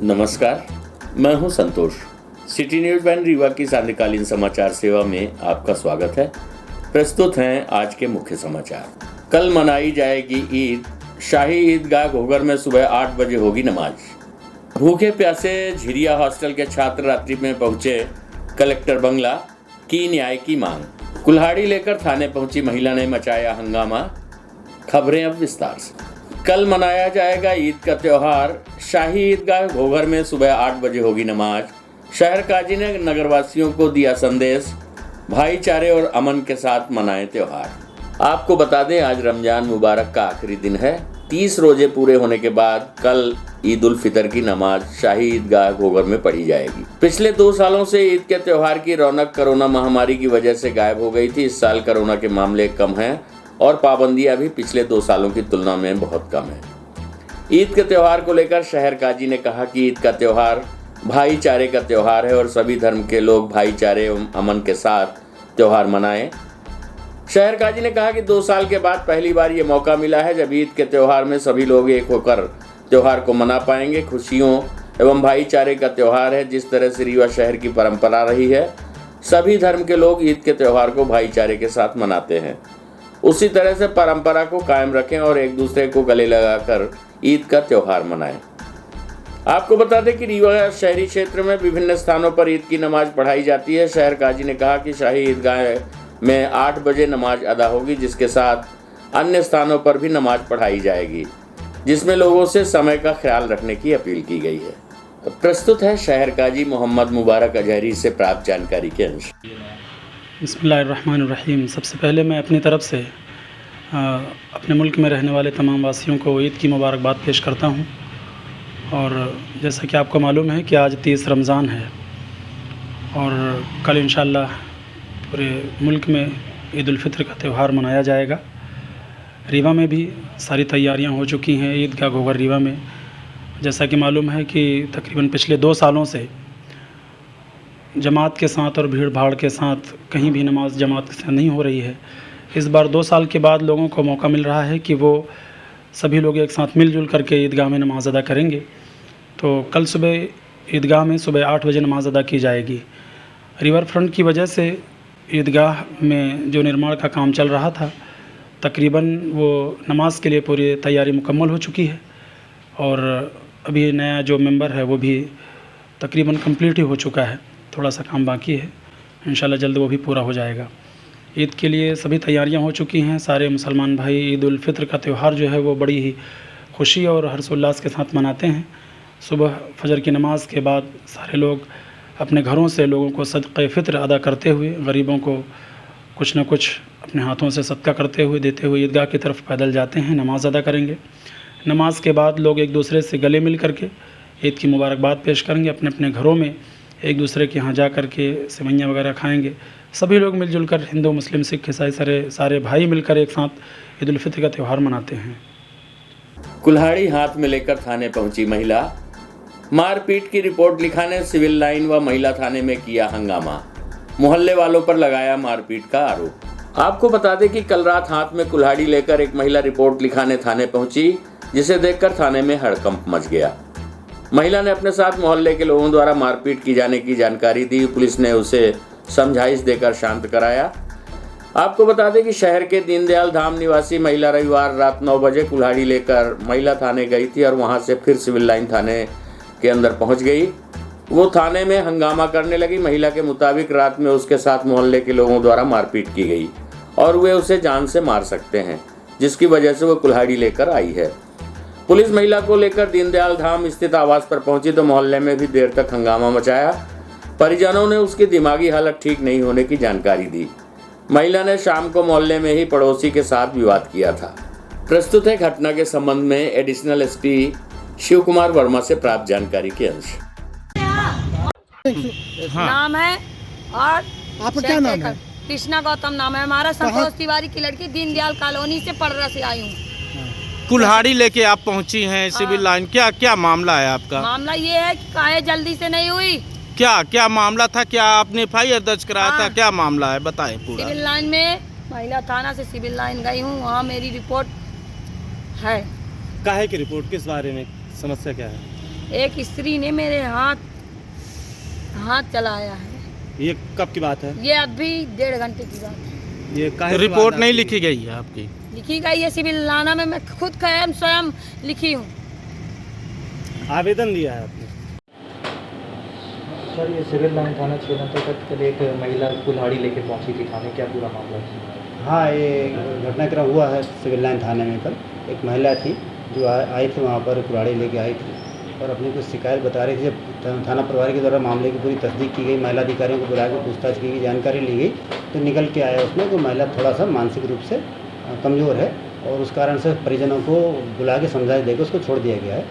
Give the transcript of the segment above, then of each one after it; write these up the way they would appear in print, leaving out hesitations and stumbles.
नमस्कार, मैं हूं संतोष। सिटी न्यूज़ वैन रीवा की सांध्यकालीन समाचार सेवा में आपका स्वागत है। प्रस्तुत हैं आज के मुख्य समाचार। कल मनाई जाएगी ईद। शाही ईदगाह घोघर में सुबह 8 बजे होगी नमाज। भूखे प्यासे झिरिया हॉस्टल के छात्र रात्रि में पहुंचे कलेक्टर बंगला, की न्याय की मांग। कुल्हाड़ी लेकर थाने पहुंची महिला ने मचाया हंगामा। खबरें अब विस्तार से। कल मनाया जाएगा ईद का त्योहार। शाही ईदगाह घोघर में सुबह 8 बजे होगी नमाज। शहर काजी ने नगरवासियों को दिया संदेश, भाईचारे और अमन के साथ मनाएं त्योहार। आपको बता दें, आज रमजान मुबारक का आखिरी दिन है। 30 रोजे पूरे होने के बाद कल ईद उल फितर की नमाज शाही ईदगाह घोघर में पढ़ी जाएगी। पिछले 2 सालों से ईद के त्योहार की रौनक कोरोना महामारी की वजह से गायब हो गई थी। इस साल कोरोना के मामले कम हैं और पाबंदियां भी पिछले 2 सालों की तुलना में बहुत कम है। ईद के त्योहार को लेकर शहर काजी ने कहा कि ईद का त्योहार भाईचारे का त्योहार है और सभी धर्म के लोग भाईचारे एवं अमन के साथ त्योहार मनाएं। शहर काजी ने कहा कि 2 साल के बाद पहली बार ये मौका मिला है जब ईद के त्योहार में सभी लोग एक होकर त्योहार को मना पाएंगे। खुशियों एवं भाईचारे का त्योहार है। जिस तरह से रीवा शहर की परंपरा रही है, सभी धर्म के लोग ईद के त्योहार को भाईचारे के साथ मनाते हैं। उसी तरह से परंपरा को कायम रखें और एक दूसरे को गले लगाकर ईद का त्योहार मनाएं। आपको बता दें कि रीवा शहरी क्षेत्र में विभिन्न स्थानों पर ईद की नमाज पढ़ाई जाती है। शहर काजी ने कहा कि शाही ईदगाह में 8 बजे नमाज अदा होगी, जिसके साथ अन्य स्थानों पर भी नमाज पढ़ाई जाएगी, जिसमें लोगों से समय का ख्याल रखने की अपील की गई है। प्रस्तुत है शहर काजी मोहम्मद मुबारक अजहरी से प्राप्त जानकारी के अंश। बिस्मिल्लाहिर्रहमानिर्रहीम। सबसे पहले मैं अपनी तरफ से अपने मुल्क में रहने वाले तमाम वासियों को ईद की मुबारकबाद पेश करता हूँ। और जैसा कि आपको मालूम है कि आज 30 रमज़ान है और कल इंशाअल्लाह पूरे मुल्क में ईद उल फितर का त्यौहार मनाया जाएगा। रीवा में भी सारी तैयारियां हो चुकी हैं ईदगाह घोघर रीवा में। जैसा कि मालूम है कि तकरीबन पिछले 2 सालों से जमात के साथ और भीड़ भाड़ के साथ कहीं भी नमाज जमात से नहीं हो रही है। इस बार 2 साल के बाद लोगों को मौका मिल रहा है कि वो सभी लोग एक साथ मिलजुल करके ईदगाह में नमाज़ अदा करेंगे। तो कल सुबह ईदगाह में सुबह 8 बजे नमाज़ अदा की जाएगी। रिवर फ्रंट की वजह से ईदगाह में जो निर्माण का काम चल रहा था, तकरीबन वो नमाज के लिए पूरी तैयारी मुकम्मल हो चुकी है और अभी नया जो मेंबर है वो भी तकरीबन कंप्लीट ही हो चुका है। थोड़ा सा काम बाकी है, इंशाल्लाह जल्द वो भी पूरा हो जाएगा। ईद के लिए सभी तैयारियां हो चुकी हैं। सारे मुसलमान भाई ईद उल फितर का त्यौहार जो है वो बड़ी ही खुशी और हर्षोल्लास के साथ मनाते हैं। सुबह फजर की नमाज के बाद सारे लोग अपने घरों से लोगों को सदक़े फ़ितर अदा करते हुए, गरीबों को कुछ न कुछ अपने हाथों से सदका करते हुए देते हुए ईदगाह की तरफ पैदल जाते हैं, नमाज अदा करेंगे। नमाज के बाद लोग एक दूसरे से गले मिल करके ईद की मुबारकबाद पेश करेंगे। अपने अपने घरों में एक दूसरे के यहाँ जा कर के सेवइयाँ वगैरह खाएंगे। सभी लोग मिलजुल कर, हिंदू मुस्लिम सिख ईसाई सारे भाई मिलकर एक साथ ईद उल फितर का त्यौहार मनाते हैं। कुल्हाड़ी हाथ में लेकर थाने पहुंची महिला। मारपीट की रिपोर्ट लिखाने सिविल लाइन व महिला थाने में किया हंगामा। मोहल्ले वालों पर लगाया मारपीट का आरोप। आपको बता दें कि कल रात हाथ में कुल्हाड़ी लेकर एक महिला रिपोर्ट लिखाने थाने पहुंची, जिसे देखकर थाने में हड़कंप मच गया। महिला ने अपने साथ मोहल्ले के लोगों द्वारा मारपीट की जाने की जानकारी दी। पुलिस ने उसे समझाइश देकर शांत कराया। आपको बता दें कि शहर के दीनदयाल धाम निवासी महिला रविवार रात 9 बजे कुल्हाड़ी लेकर महिला थाने गई थी और वहां से फिर सिविल लाइन थाने के अंदर पहुंच गई। वो थाने में हंगामा करने लगी। महिला के मुताबिक रात में उसके साथ मोहल्ले के लोगों द्वारा मारपीट की गई और वे उसे जान से मार सकते हैं, जिसकी वजह से वो कुल्हाड़ी लेकर आई है। पुलिस महिला को लेकर दीनदयाल धाम स्थित आवास पर पहुंची तो मोहल्ले में भी देर तक हंगामा मचाया। परिजनों ने उसकी दिमागी हालत ठीक नहीं होने की जानकारी दी। महिला ने शाम को मोहल्ले में ही पड़ोसी के साथ विवाद किया था। प्रस्तुत है घटना के संबंध में एडिशनल एसपी शिव कुमार वर्मा से प्राप्त जानकारी के अंश। नाम है और आपका क्या नाम है? कृष्णा गौतम नाम है हमारा। संतोष तिवारी की लड़की दीनदयाल कॉलोनी से पड़रा से आई हूँ। कुल्हाड़ी लेके आप पहुंची हैं सिविल लाइन, क्या मामला है आपका? मामला ये है कि काहे जल्दी से नहीं हुई। क्या मामला था? क्या आपने FIR दर्ज कराया था? क्या मामला है बताएं पूरा। सिविल लाइन में महिला थाना से सिविल लाइन गई हूँ, वहाँ मेरी रिपोर्ट है। काहे की रिपोर्ट? किस बारे में? समस्या क्या है? एक स्त्री ने मेरे हाथ चलाया है। ये कब की बात है? ये अभी 1.5 घंटे की बात है। ये काहे तो की रिपोर्ट बात नहीं है? लिखी गई है आपकी? लिखी गई है सिविल लाना में, मैं खुद स्वयं लिखी हूँ। आवेदन दिया है आपने? सर, ये सिविल लाइन थाना क्षेत्र अंतर्गत कल एक महिला कुल्हाड़ी लेके पहुंची थी थाने, क्या पूरा मामला है? हाँ, ये घटनाक्रम हुआ है सिविल लाइन थाने में। कल एक महिला थी जो आई थी वहाँ पर, कुल्हाड़ी लेके आई थी और अपनी कुछ शिकायत बता रही थी। जब थाना प्रभारी के द्वारा मामले की पूरी तस्दीक की गई, महिला अधिकारियों को बुला के पूछताछ की गई, जानकारी ली गई, तो निकल के आया उसमें कि महिला थोड़ा सा मानसिक रूप से कमज़ोर है और उस कारण से परिजनों को बुला के समझा देकर उसको छोड़ दिया गया है।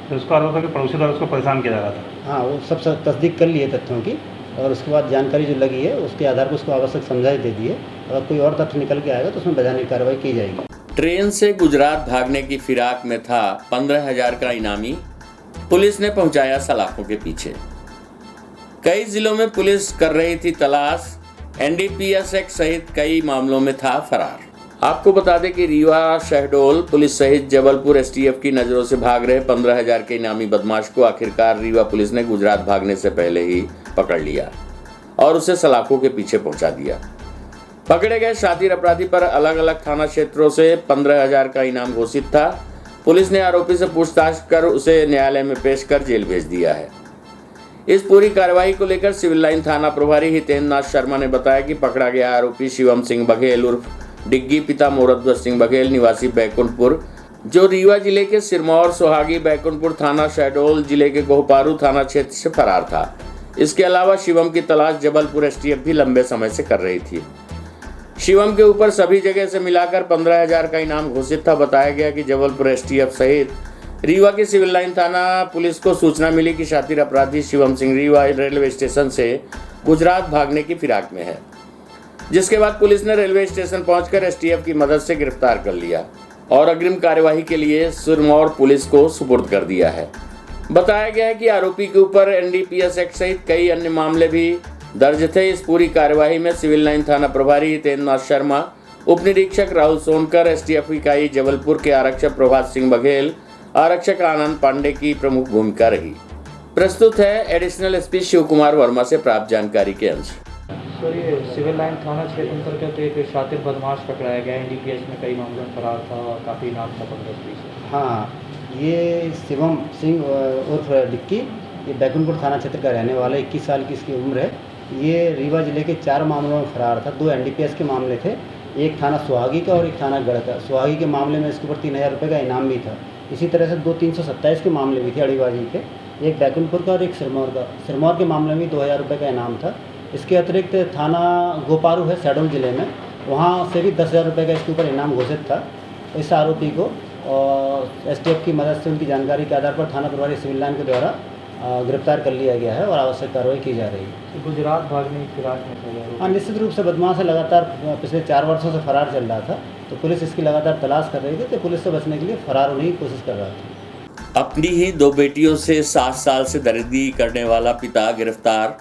तो उसका आरोप है कि पड़ोसी द्वारा उसको परेशान किया जा रहा था। हाँ, वो सब तस्दीक कर लिए तथ्यों की और उसके बाद जानकारी जो लगी है उसके आधार पर उसको आवश्यक समझाई दे दी है। अगर कोई और तथ्य निकल के आएगा तो उसमें वैधानिक कार्रवाई की जाएगी। ट्रेन से गुजरात भागने की फिराक में था 15,000 का इनामी, पुलिस ने पहुंचाया सलाखों के पीछे। कई जिलों में पुलिस कर रही थी तलाश, एनडीपीएस एक्ट सहित कई मामलों में था फरार। आपको बता दें कि रीवा शहडोल पुलिस सहित जबलपुर एसटीएफ की नजरों से भाग रहे 15,000 के इनामी बदमाश को आखिरकार रीवा पुलिस ने गुजरात भागने से पहले ही पकड़ लिया और उसे सलाखों के पीछे पहुंचा दिया। पकड़े गए शातिर अपराधी पर अलग अलग थाना क्षेत्रों से 15,000 का इनाम घोषित था। पुलिस ने आरोपी से पूछताछ कर उसे न्यायालय में पेश कर जेल भेज दिया है। इस पूरी कार्रवाई को लेकर सिविल लाइन थाना प्रभारी हितेंद्र नाथ शर्मा ने बताया कि पकड़ा गया आरोपी शिवम सिंह बघेल उर्फ डिग्गी पिता मोरध्वज सिंह बघेल निवासी बैकुंठपुर, जो रीवा जिले के सिरमौर सोहागी बैकुंठपुर थाना, शहडोल जिले के गोहपारू थाना क्षेत्र से फरार था। इसके अलावा शिवम की तलाश जबलपुर एसटीएफ भी लंबे समय से कर रही थी। शिवम के ऊपर सभी जगह से मिलाकर 15,000 का इनाम घोषित था। बताया गया कि जबलपुर एसटीएफ सहित रीवा की सिविल लाइन थाना पुलिस को सूचना मिली कि शातिर अपराधी शिवम सिंह रीवा रेलवे स्टेशन से गुजरात भागने की फिराक में है, जिसके बाद पुलिस ने रेलवे स्टेशन पहुंचकर एसटीएफ की मदद से गिरफ्तार कर लिया और अग्रिम कार्यवाही के लिए सिरमौर पुलिस को सुपुर्द कर दिया है। बताया गया है कि आरोपी के ऊपर एनडीपीएस एक्ट सहित कई अन्य मामले भी दर्ज थे। इस पूरी कार्यवाही में सिविल लाइन थाना प्रभारी हितेंद्र नाथ शर्मा, उप निरीक्षक राहुल सोनकर, एसटीएफ इकाई जबलपुर के आरक्षक प्रभात सिंह बघेल, आरक्षक आनंद पांडे की प्रमुख भूमिका रही। प्रस्तुत है एडिशनल एसपी शिव कुमार वर्मा से प्राप्त जानकारी के अंश। सर, ये सिविल लाइन थाना क्षेत्र अंतर्गत एक शातिर बदमाश पकड़ाया गया, एनडीपीएस में कई मामलों में फरार था और काफ़ी इनाम था 15,000 से। हाँ, ये शिवम सिंह उर्फ डिक्की, ये बैकुंठपुर थाना क्षेत्र का रहने वाला, 21 साल की इसकी उम्र है। ये रीवा जिले के 4 मामलों में फरार था। 2 एनडीपीएस के मामले थे, एक थाना सुहागी का और एक थाना गढ़ का। सुहागी के मामले में इसके ऊपर 3,000 रुपये का इनाम भी था। इसी तरह से 2 327 के मामले भी थे अड़ीबाजी के, एक बैकुंठपुर का और एक सिरमौर का। सिरमौर के मामले में 2,000 रुपये का इनाम था। इसके अतिरिक्त थाना गोपारू है शहडोल जिले में, वहाँ से भी 10,000 रुपये का इसके ऊपर इनाम घोषित था। इस आरोपी को और एसटीएफ की मदद से उनकी जानकारी के आधार पर थाना प्रभारी सिविल लाइन के द्वारा गिरफ्तार कर लिया गया है और आवश्यक कार्रवाई की जा रही है। गुजरात भागने की फिराक में था। हाँ, निश्चित रूप से बदमाश है, लगातार पिछले 4 वर्षों से फरार चल रहा था, तो पुलिस इसकी लगातार तलाश कर रही थी, तो पुलिस से बचने के लिए फरार होने की कोशिश कर रहा था। अपनी ही 2 बेटियों से 7 साल से दरिंदगी करने वाला पिता गिरफ्तार,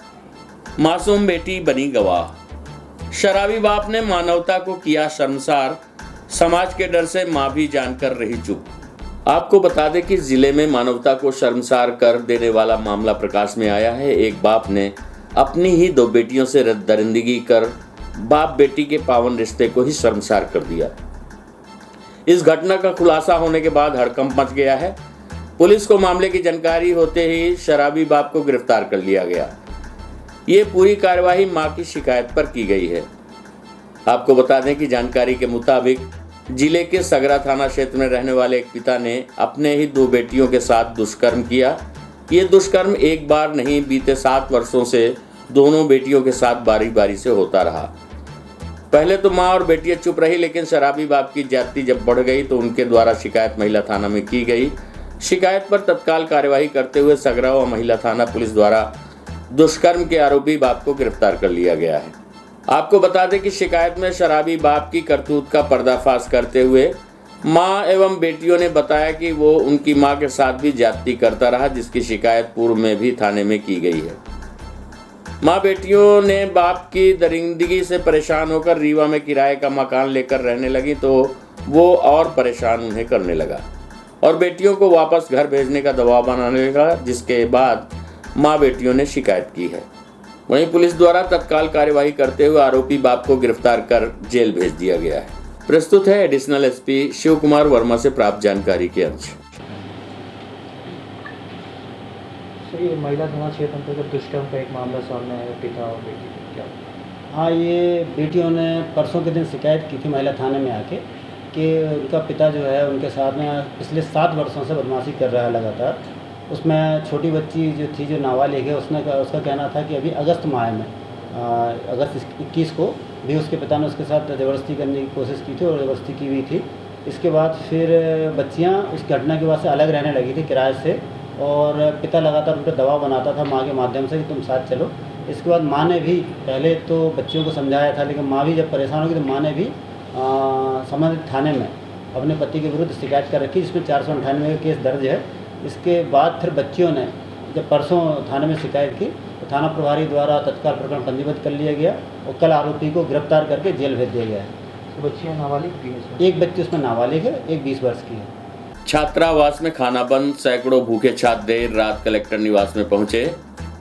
मासूम बेटी बनी गवाह। शराबी बाप ने मानवता को किया शर्मसार, समाज के डर से मां भी जानकर रही चुप। आपको बता दें कि जिले में मानवता को शर्मसार कर देने वाला मामला प्रकाश में आया है। एक बाप ने अपनी ही 2 बेटियों से दरिंदगी कर बाप बेटी के पावन रिश्ते को ही शर्मसार कर दिया। इस घटना का खुलासा होने के बाद हड़कंप मच गया है। पुलिस को मामले की जानकारी होते ही शराबी बाप को गिरफ्तार कर लिया गया। ये पूरी कार्यवाही मां की शिकायत पर की गई है। आपको बता दें कि जानकारी के मुताबिक जिले के सगरा थाना क्षेत्र में रहने वाले एक पिता ने अपने ही 2 बेटियों के साथ दुष्कर्म किया। ये दुष्कर्म एक बार नहीं, बीते 7 वर्षों से दोनों बेटियों के साथ बारी बारी से होता रहा। पहले तो मां और बेटियां चुप रही, लेकिन शराबी बाप की ज्यादती जब बढ़ गई तो उनके द्वारा शिकायत महिला थाना में की गई। शिकायत पर तत्काल कार्यवाही करते हुए सगरा व महिला थाना पुलिस द्वारा दुष्कर्म के आरोपी बाप को गिरफ्तार कर लिया गया है। आपको बता दें कि शिकायत में शराबी बाप की करतूत का पर्दाफाश करते हुए मां एवं बेटियों ने बताया कि वो उनकी मां के साथ भी ज्यादती करता रहा, जिसकी शिकायत पूर्व में भी थाने में की गई है। मां बेटियों ने बाप की दरिंदगी से परेशान होकर रीवा में किराए का मकान लेकर रहने लगी तो वो और परेशान उन्हें करने लगा। और बेटियों को वापस घर भेजने का दबाव बनाने लगा, जिसके बाद मां बेटियों ने शिकायत की है। वहीं पुलिस द्वारा तत्काल कार्यवाही करते हुए आरोपी बाप को गिरफ्तार कर जेल भेज दिया गया है। प्रस्तुत है एडिशनल एसपी शिव कुमार वर्मा से प्राप्त जानकारी के अंश। सर, ये महिला थाना क्षेत्र अंतर्गत दुष्कर्म का एक मामला सामने आया, पिता और बेटी का क्या? हाँ, ये बेटियों ने परसों के दिन शिकायत की थी महिला थाने में आके कि उनका पिता जो है उनके साथ में पिछले 7 वर्षों से बदमाशी कर रहा है लगातार। उसमें छोटी बच्ची जो थी, जो नाबालिग है, उसका कहना था कि अभी अगस्त माह में अगस्त 21 को भी उसके पिता ने उसके साथ ज़बरदस्ती करने की कोशिश की थी और ज़बरदस्ती की हुई थी। इसके बाद फिर बच्चियां उस घटना के बाद से अलग रहने लगी थी किराए से, और पिता लगातार उन पर दबाव बनाता था माँ के माध्यम से कि तुम साथ चलो। इसके बाद माँ ने भी पहले तो बच्चियों को समझाया था, लेकिन माँ भी जब परेशान होगी तो माँ ने भी संबंधित थाने में अपने पति के विरुद्ध शिकायत कर रखी, जिसमें 498 का केस दर्ज है। इसके बाद फिर बच्चियों ने जब परसों थाने में शिकायत की तो थाना प्रभारी द्वारा तत्काल प्रकरण पंजीबद्ध कर लिया गया और कल आरोपी को गिरफ्तार करके जेल भेज दिया गया है। तो बच्चियाँ नाबालिग भी हैं? एक बच्ची उसमें नाबालिग है, एक 20 वर्ष की है। छात्रावास में खाना बंद, सैकड़ों भूखे छात्र देर रात कलेक्टर निवास में पहुंचे,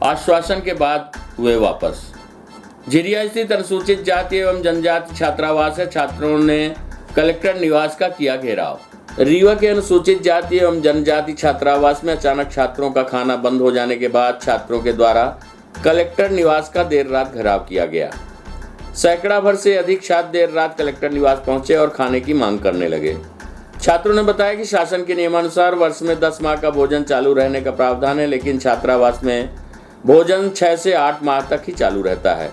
आश्वासन के बाद हुए वापस। झिरिया स्थित अनुसूचित जाति एवं जनजाति छात्रावास है। छात्रों ने कलेक्टर निवास का किया घेराव। रीवा के अनुसूचित जाति एवं जनजाति छात्रावास में अचानक छात्रों का खाना बंद हो जाने के बाद छात्रों के द्वारा कलेक्टर निवास का देर रात घेराव किया गया। सैकड़ा भर से अधिक छात्र देर रात कलेक्टर निवास पहुंचे और खाने की मांग करने लगे। छात्रों ने बताया कि शासन के नियमानुसार वर्ष में 10 माह का भोजन चालू रहने का प्रावधान है, लेकिन छात्रावास में भोजन 6 से 8 माह तक ही चालू रहता है।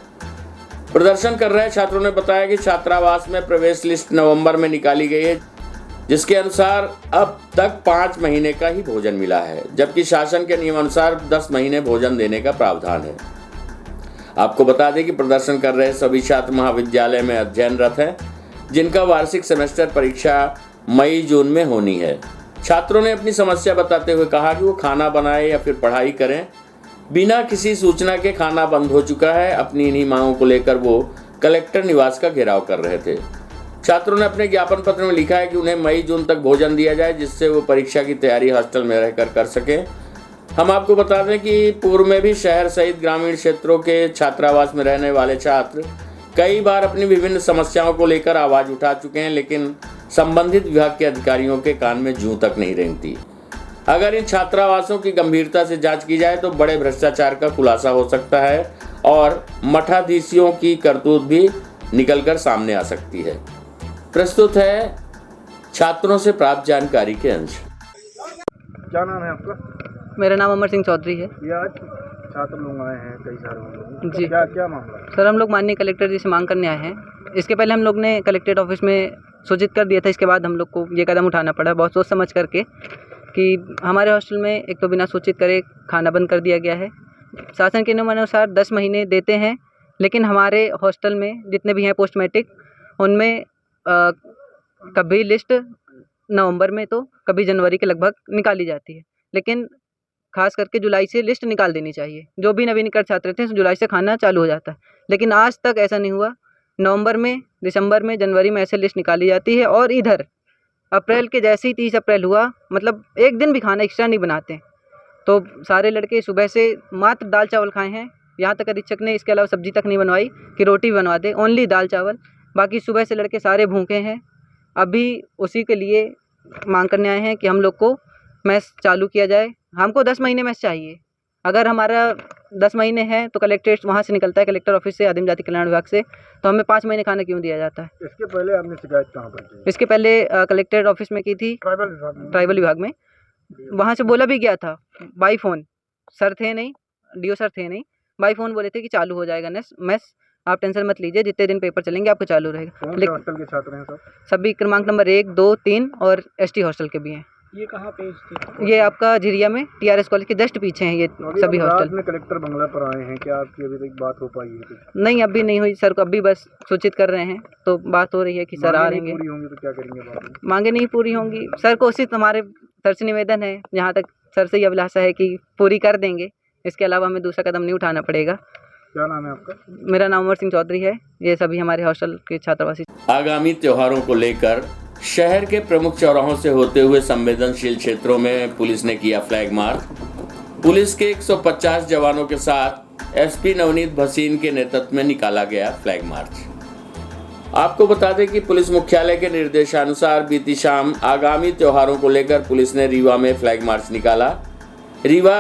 प्रदर्शन कर रहे छात्रों ने बताया कि छात्रावास में प्रवेश लिस्ट नवंबर में निकाली गई है, जिसके अनुसार अब तक 5 महीने का ही भोजन मिला है, जबकि शासन के नियमानुसार 10 महीने भोजन देने का प्रावधान है। आपको बता दें कि प्रदर्शन कर रहे सभी छात्र महाविद्यालय में अध्ययनरत हैं, जिनका वार्षिक सेमेस्टर परीक्षा मई जून में होनी है। छात्रों ने अपनी समस्या बताते हुए कहा कि वो खाना बनाए या फिर पढ़ाई करें, बिना किसी सूचना के खाना बंद हो चुका है। अपनी इन्हीं मांगों को लेकर वो कलेक्टर निवास का घेराव कर रहे थे। छात्रों ने अपने ज्ञापन पत्र में लिखा है कि उन्हें मई जून तक भोजन दिया जाए, जिससे वो परीक्षा की तैयारी हॉस्टल में रहकर कर सकें। हम आपको बता दें कि पूर्व में भी शहर सहित ग्रामीण क्षेत्रों के छात्रावास में रहने वाले छात्र कई बार अपनी विभिन्न समस्याओं को लेकर आवाज उठा चुके हैं, लेकिन संबंधित विभाग के अधिकारियों के कान में जूं तक नहीं रेंगती। अगर इन छात्रावासों की गंभीरता से जांच की जाए तो बड़े भ्रष्टाचार का खुलासा हो सकता है और मठाधीशों की करतूत भी निकलकर सामने आ सकती है। प्रस्तुत है छात्रों से प्राप्त जानकारी के अंश। क्या नाम है आपका? मेरा नाम अमर सिंह चौधरी है। ये आज छात्र लोग आए हैं, कई सारे लोग। जी। क्या मामला है? सर, हम लोग माननीय कलेक्टर जी से मांग करने आए हैं। इसके पहले हम लोग ने कलेक्ट्रेट ऑफिस में सूचित कर दिया था, इसके बाद हम लोग को ये कदम उठाना पड़ा बहुत सोच समझ करके कि हमारे हॉस्टल में एक तो बिना सूचित करे खाना बंद कर दिया गया है। शासन के नियमानुसार 10 महीने देते हैं, लेकिन हमारे हॉस्टल में जितने भी हैं पोस्ट मैट्रिक, उनमें कभी लिस्ट नवंबर में तो कभी जनवरी के लगभग निकाली जाती है, लेकिन खास करके जुलाई से लिस्ट निकाल देनी चाहिए। जो भी नवीनीकृत छात्र थे जुलाई से खाना चालू हो जाता है, लेकिन आज तक ऐसा नहीं हुआ। नवंबर में, दिसंबर में, जनवरी में ऐसे लिस्ट निकाली जाती है और इधर अप्रैल के जैसे ही 30 अप्रैल हुआ, मतलब एक दिन भी खाना एक्स्ट्रा नहीं बनाते। तो सारे लड़के सुबह से मात्र दाल चावल खाए हैं। यहाँ तक अधीक्षक ने इसके अलावा सब्जी तक नहीं बनवाई कि रोटी बनवा दे, ओनली दाल चावल। बाकी सुबह से लड़के सारे भूखे हैं। अभी उसी के लिए मांग करने आए हैं कि हम लोग को मैस चालू किया जाए। हमको 10 महीने मैस चाहिए। अगर हमारा 10 महीने हैं तो कलेक्ट्रेट वहाँ से निकलता है, कलेक्टर ऑफिस से, आदिम जाति कल्याण विभाग से, तो हमें 5 महीने खाना क्यों दिया जाता है? इसके पहले आपने शिकायत कहाँ पर की? इसके पहले कलेक्ट्रेट ऑफिस में की थी, ट्राइबल विभाग में। वहाँ से बोला भी गया था बाई फ़ोन, सर थे नहीं, डीओ सर थे नहीं, बाई फ़ोन बोले थे कि चालू हो जाएगा मैस, आप टेंशन मत लीजिए, जितने दिन पेपर चलेंगे आपको चालू रहेगा। कौन से हॉस्टल के छात्र हैं सब? सभी क्रमांक नंबर 1, 2, 3 और एसटी हॉस्टल के भी हैं। ये कहाँ पे स्थित है? ये आपका झिरिया में टीआरएस कॉलेज के जस्ट पीछे हैं ये सभी हॉस्टल। में कलेक्टर बंगला पर आए हैं, क्या आपकी अभी तक बात हो पाई है? नहीं, अभी नहीं हुई सर को, अभी बस सूचित कर रहे हैं, तो बात हो रही है कि सर आ रहेंगे। पूरी होंगी तो क्या करेंगे बाद में? मांगे नहीं पूरी होंगी सर, कोशिश हमारे सर से निवेदन है, जहाँ तक सर से ये अभिलाषा है कि पूरी कर देंगे। इसके अलावा हमें दूसरा कदम नहीं उठाना पड़ेगा। क्या नाम है आपका? मेरा नाम अमर सिंह चौधरी है। ये सभी हमारे हॉस्टल के छात्रावासी। आगामी त्योहारों को लेकर शहर के प्रमुख चौराहों से होते हुए संवेदनशील क्षेत्रों में पुलिस ने किया फ्लैग मार्च। पुलिस के 150 जवानों के साथ एसपी नवनीत भसीन के नेतृत्व में निकाला गया फ्लैग मार्च। आपको बता दें कि पुलिस मुख्यालय के निर्देशानुसार बीती शाम आगामी त्योहारों को लेकर पुलिस ने रीवा में फ्लैग मार्च निकाला। रीवा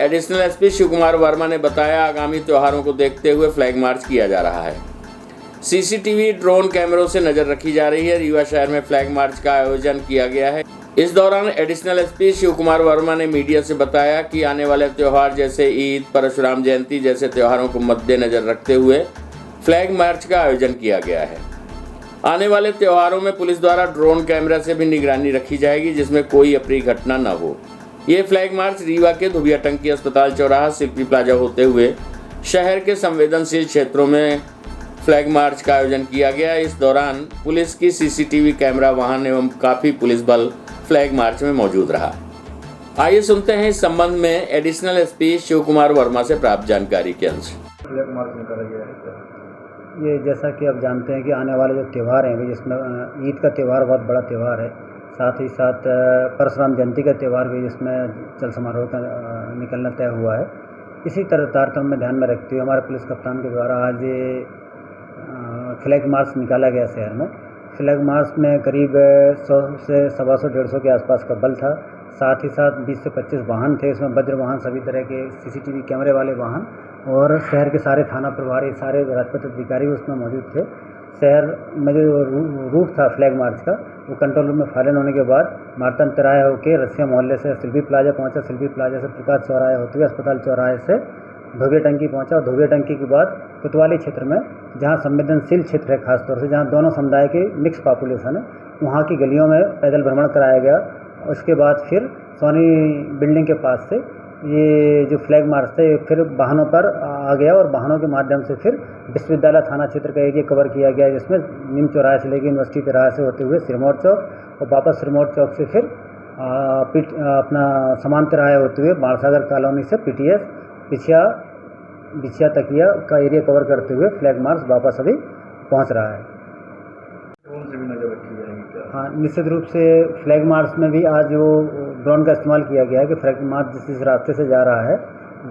एडिशनल एसपी शिव कुमार वर्मा ने बताया, आगामी त्योहारों को देखते हुए फ्लैग मार्च किया जा रहा है। सीसीटीवी ड्रोन कैमरों से नजर रखी जा रही है। रीवा शहर में फ्लैग मार्च का आयोजन किया गया है। इस दौरान एडिशनल एसपी शिव कुमार वर्मा ने मीडिया से बताया कि आने वाले त्योहार जैसे ईद, परशुराम जयंती जैसे त्योहारों को मद्देनजर रखते हुए फ्लैग मार्च का आयोजन किया गया है। आने वाले त्योहारों में पुलिस द्वारा ड्रोन कैमरा से भी निगरानी रखी जाएगी, जिसमें कोई अप्रिय घटना न हो। ये फ्लैग मार्च रीवा के धुबिया टंकी अस्पताल चौराहा, शिल्पी प्लाजा होते हुए शहर के संवेदनशील क्षेत्रों में फ्लैग मार्च का आयोजन किया गया। इस दौरान पुलिस की सीसीटीवी कैमरा वाहन एवं काफी पुलिस बल फ्लैग मार्च में मौजूद रहा। आइए सुनते हैं इस संबंध में एडिशनल एसपी शिव कुमार वर्मा से प्राप्त जानकारी के अंश। फ्लैग मार्च निकाला गया है। ये जैसा कि आप जानते हैं कि आने वाले जो त्यौहार हैं, जिसमें ईद का त्यौहार बहुत बड़ा त्यौहार है, साथ ही साथ परशुराम जयंती का त्यौहार भी, जिसमें चल समारोह का निकलना तय हुआ है। इसी तरह तारतम्य में ध्यान में रखते हुए हमारे पुलिस कप्तान के द्वारा आज फ्लैग मार्च निकाला गया शहर में। फ्लैग मार्च में करीब 100 से 125 के आसपास का बल था। साथ ही साथ 20 से 25 वाहन थे। इसमें वज्र वाहन, सभी तरह के सीसीटीवी कैमरे वाले वाहन और शहर के सारे थाना प्रभारी, सारे राजपत्र अधिकारी भी उसमें मौजूद थे। शहर में जो रूट था फ्लैग मार्च का, वो कंट्रोल रूम में फायरिंग होने के बाद मारतन तिराया होकर रसिया मोहल्ले से शिल्पी प्लाजा पहुंचा। शिल्पी प्लाजा से प्रकाश चौराहे होते हुए अस्पताल चौराहे से धोबिया टंकी पहुंचा और धोबिया टंकी के बाद कोतवाली क्षेत्र में, जहां संवेदनशील क्षेत्र है, खासतौर से जहां दोनों समुदाय की मिक्स पॉपुलेशन है, वहां की गलियों में पैदल भ्रमण कराया गया। उसके बाद फिर सोनी बिल्डिंग के पास से ये जो फ्लैग मार्च थे फिर वाहनों पर आ गया और वाहनों के माध्यम से फिर विश्वविद्यालय थाना क्षेत्र का एरिया कवर किया गया, जिसमें नीम चौराहे से लेकर यूनिवर्सिटी तिराहे से होते हुए सिरमौर चौक और वापस सिरमौर चौक से फिर अपना समान तिराहे होते हुए बाणसागर कॉलोनी से पीटीएस बिछिया तकिया का एरिया कवर करते हुए फ्लैग मार्च वापस अभी पहुंच रहा है। ड्रोन से भी नजर रखी जाएगी क्या? हाँ, निश्चित रूप से फ्लैग मार्च में भी आज वो ड्रोन का इस्तेमाल किया गया है कि फ्लैग मार्च जिस रास्ते से जा रहा है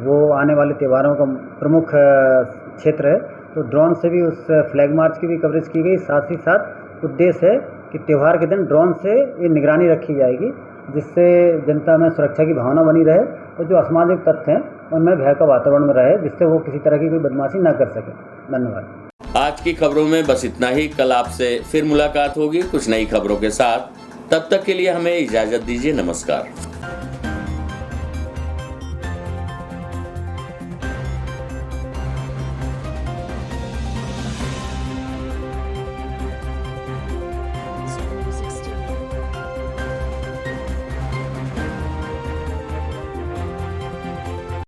वो आने वाले त्योहारों का प्रमुख क्षेत्र है, तो ड्रोन से भी उस फ्लैग मार्च की भी कवरेज की गई। साथ ही साथ उद्देश्य है कि त्यौहार के दिन ड्रोन से ये निगरानी रखी जाएगी, जिससे जनता में सुरक्षा की भावना बनी रहे और जो असामाजिक तत्व हैं उनमें भय का वातावरण में रहे, जिससे वो किसी तरह की कोई बदमाशी न कर सके। धन्यवाद। आज की खबरों में बस इतना ही। कल आपसे फिर मुलाकात होगी कुछ नई खबरों के साथ। तब तक के लिए हमें इजाजत दीजिए। नमस्कार।